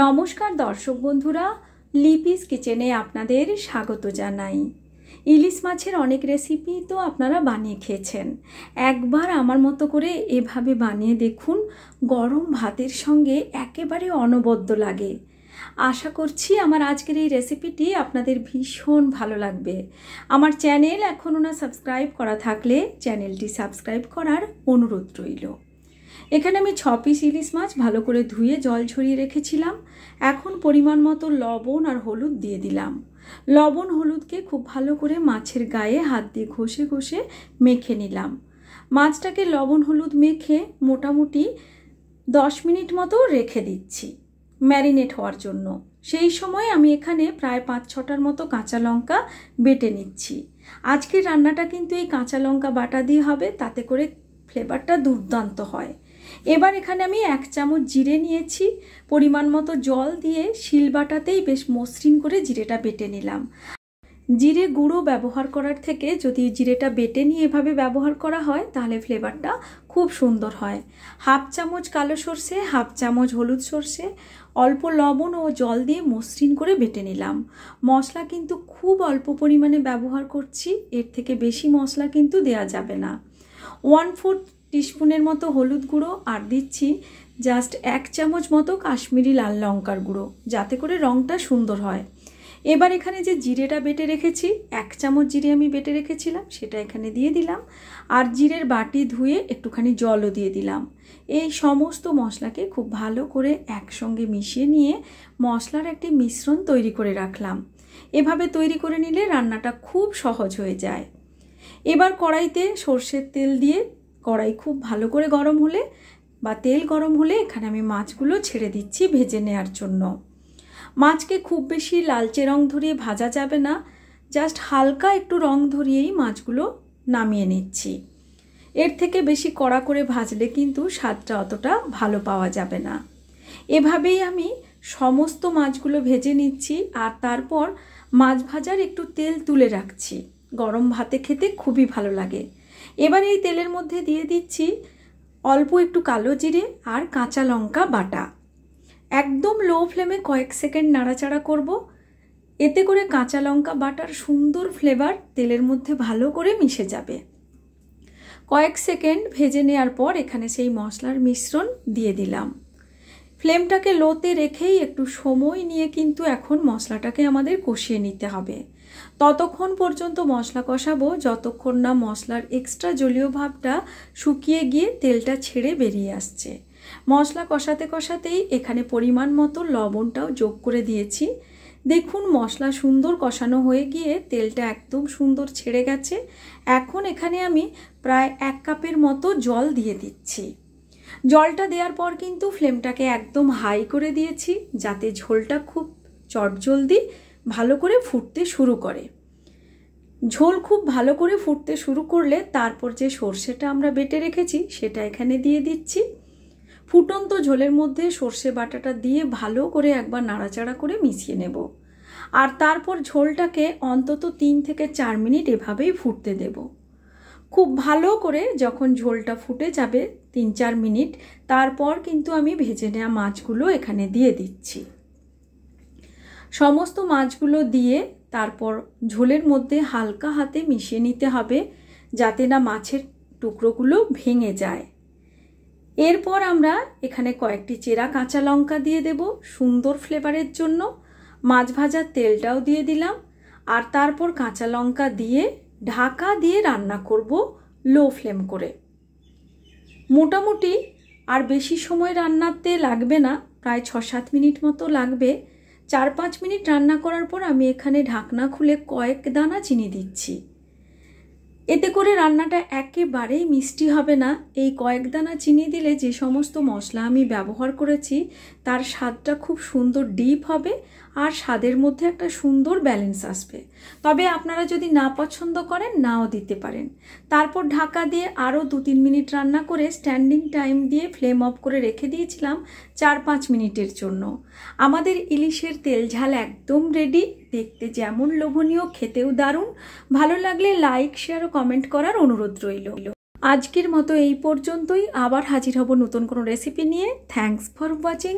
নমস্কার দর্শক বন্ধুরা, লিপিস কিচেনে আপনাদের স্বাগত জানাই। ইলিশ মাছের অনেক রেসিপি তো আপনারা বানিয়ে খেয়েছেন। একবার আমার মতো করে এভাবে বানিয়ে দেখুন, গরম ভাতের সঙ্গে একেবারে অনবদ্য লাগে। আশা করছি আমার আজকের এই রেসিপিটি আপনাদের ভীষণ ভালো লাগবে। আমার চ্যানেল এখনও না সাবস্ক্রাইব করা থাকলে চ্যানেলটি সাবস্ক্রাইব করার অনুরোধ রইল। এখানে আমি 6 পিস ইলিশ মাছ ভালো করে ধুয়ে জল ঝরিয়ে রেখেছিলাম। এখন পরিমাণ মতো লবণ আর হলুদ দিয়ে দিলাম। লবণ হলুদকে খুব ভালো করে মাছের গায়ে হাত দিয়ে ঘষে ঘষে মেখে নিলাম। মাছটাকে লবণ হলুদ মেখে মোটামুটি 10 মিনিট মতো রেখে দিচ্ছি ম্যারিনেট হওয়ার জন্য। সেই সময় আমি এখানে প্রায় 5-6টার মতো কাঁচা লঙ্কা বেটে নিচ্ছি। আজকের রান্নাটা কিন্তু এই কাঁচা লঙ্কা বাটা দিয়ে হবে, তাতে করে ফ্লেভারটা দুর্দান্ত হয়। এবার এখানে আমি 1 চামচ জিরে নিয়েছি, পরিমাণ মতো জল দিয়ে শিলবাটাতেই বেশ মসৃণ করে জিরেটা বেটে নিলাম। জিরে গুঁড়ো ব্যবহার করার থেকে যদি জিরেটা বেটে নিয়ে এভাবে ব্যবহার করা হয় তাহলে ফ্লেভারটা খুব সুন্দর হয়। 1/2 চামচ কালো সর্ষে, 1/2 চামচ হলুদ সর্ষে, অল্প লবণ ও জল দিয়ে মসৃণ করে বেটে নিলাম। মশলা কিন্তু খুব অল্প পরিমাণে ব্যবহার করছি, এর থেকে বেশি মশলা কিন্তু দেওয়া যাবে না। 1/4 টিস্পুনের মতো হলুদ গুঁড়ো আর দিচ্ছি জাস্ট 1 চামচ মতো কাশ্মীরি লাল লঙ্কার গুঁড়ো, যাতে করে রঙটা সুন্দর হয়। এবার এখানে যে জিরেটা বেটে রেখেছি, 1 চামচ জিরে আমি বেটে রেখেছিলাম, সেটা এখানে দিয়ে দিলাম। আর জিরের বাটি ধুয়ে একটুখানি জলও দিয়ে দিলাম। এই সমস্ত মশলাকে খুব ভালো করে একসঙ্গে মিশিয়ে নিয়ে মশলার একটি মিশ্রণ তৈরি করে রাখলাম। এভাবে তৈরি করে নিলে রান্নাটা খুব সহজ হয়ে যায়। এবার কড়াইতে সর্ষের তেল দিয়ে কড়াই খুব ভালো করে গরম হলে বা তেল গরম হলে এখানে আমি মাছগুলো ছেড়ে দিচ্ছি ভেজে নেওয়ার জন্য। মাছকে খুব বেশি লালচে রং ধরিয়ে ভাজা যাবে না, জাস্ট হালকা একটু রং ধরিয়েই মাছগুলো নামিয়ে নিচ্ছি। এর থেকে বেশি কড়া করে ভাজলে কিন্তু স্বাদটা অতটা ভালো পাওয়া যাবে না। এভাবেই আমি সমস্ত মাছগুলো ভেজে নিচ্ছি আর তারপর মাছ ভাজার একটু তেল তুলে রাখছি। গরম ভাতে খেতে খুবই ভালো লাগে। এবার এই তেলের মধ্যে দিয়ে দিচ্ছি অল্প একটু কালো জিরে আর কাঁচা লঙ্কা বাটা। একদম লো ফ্লেমে কয়েক সেকেন্ড নাড়াচাড়া করব, এতে করে কাঁচা লঙ্কা বাটার সুন্দর ফ্লেভার তেলের মধ্যে ভালো করে মিশে যাবে। কয়েক সেকেন্ড ভেজে নেওয়ার পর এখানে সেই মশলার মিশ্রণ দিয়ে দিলাম। ফ্লেমটাকে লোতে রেখেই একটু সময় নিয়ে কিন্তু এখন মশলাটাকে আমাদের কষিয়ে নিতে হবে। ততক্ষণ পর্যন্ত মশলা কষাবো যতক্ষণ না মশলার এক্সট্রা জলীয় ভাবটা শুকিয়ে গিয়ে তেলটা ছেড়ে বেরিয়ে আসছে। মশলা কষাতে কষাতেই এখানে পরিমাণ মতো লবণটাও যোগ করে দিয়েছি। দেখুন মশলা সুন্দর কষানো হয়ে গিয়ে তেলটা একদম সুন্দর ছেড়ে গেছে। এখন এখানে আমি প্রায় 1 কাপের মতো জল দিয়ে দিচ্ছি। জলটা দেওয়ার পর কিন্তু ফ্লেমটাকে একদম হাই করে দিয়েছি, যাতে ঝোলটা খুব চটজলদি ভালো করে ফুটতে শুরু করে। ঝোল খুব ভালো করে ফুটতে শুরু করলে তারপর যে সর্ষেটা আমরা বেটে রেখেছি সেটা এখানে দিয়ে দিচ্ছি। ফুটন্ত ঝোলের মধ্যে সর্ষে বাটাটা দিয়ে ভালো করে একবার নাড়াচাড়া করে মিশিয়ে নেব। আর তারপর ঝোলটাকে অন্তত 3 থেকে 4 মিনিট এভাবেই ফুটতে দেব। খুব ভালো করে যখন ঝোলটা ফুটে যাবে 3-4 মিনিট, তারপর কিন্তু আমি ভেজে নেওয়া মাছগুলো এখানে দিয়ে দিচ্ছি। সমস্ত মাছগুলো দিয়ে তারপর ঝোলের মধ্যে হালকা হাতে মিশিয়ে নিতে হবে, যাতে না মাছের টুকরোগুলো ভেঙে যায়। এরপর আমরা এখানে কয়েকটি চেরা কাঁচা লঙ্কা দিয়ে দেব সুন্দর ফ্লেভারের জন্য। মাছ ভাজার তেলটাও দিয়ে দিলাম আর তারপর কাঁচা লঙ্কা দিয়ে ঢাকা দিয়ে রান্না করব লো ফ্লেম করে। মোটামুটি আর বেশি সময় রান্নাতে লাগবে না, প্রায় 6-7 মিনিট মতো লাগবে। 4-5 মিনিট রান্না করার পর আমি এখানে ঢাকনা খুলে কয়েক দানা চিনি দিচ্ছি। এতে করে রান্নাটা একেবারেই মিষ্টি হবে না। এই কয়েক দানা চিনি দিলে যে সমস্ত মশলা আমি ব্যবহার করেছি তার স্বাদটা খুব সুন্দর ডিপ হবে আর স্বাদের মধ্যে একটা সুন্দর ব্যালেন্স আসবে। তবে আপনারা যদি না পছন্দ করেন নাও দিতে পারেন। তারপর ঢাকা দিয়ে আরও 2-3 মিনিট রান্না করে স্ট্যান্ডিং টাইম দিয়ে ফ্লেম অফ করে রেখে দিয়েছিলাম 4-5 মিনিটের জন্য। আমাদের ইলিশের তেল ঝাল একদম রেডি। দেখতে যেমন লোভনীয়, খেতেও দারুণ। ভালো লাগলে লাইক, শেয়ার ও কমেন্ট করার অনুরোধ রইল। আজকের মতো এই পর্যন্তই। আবার হাজির হব নতুন কোনো রেসিপি নিয়ে। Thanks for watching.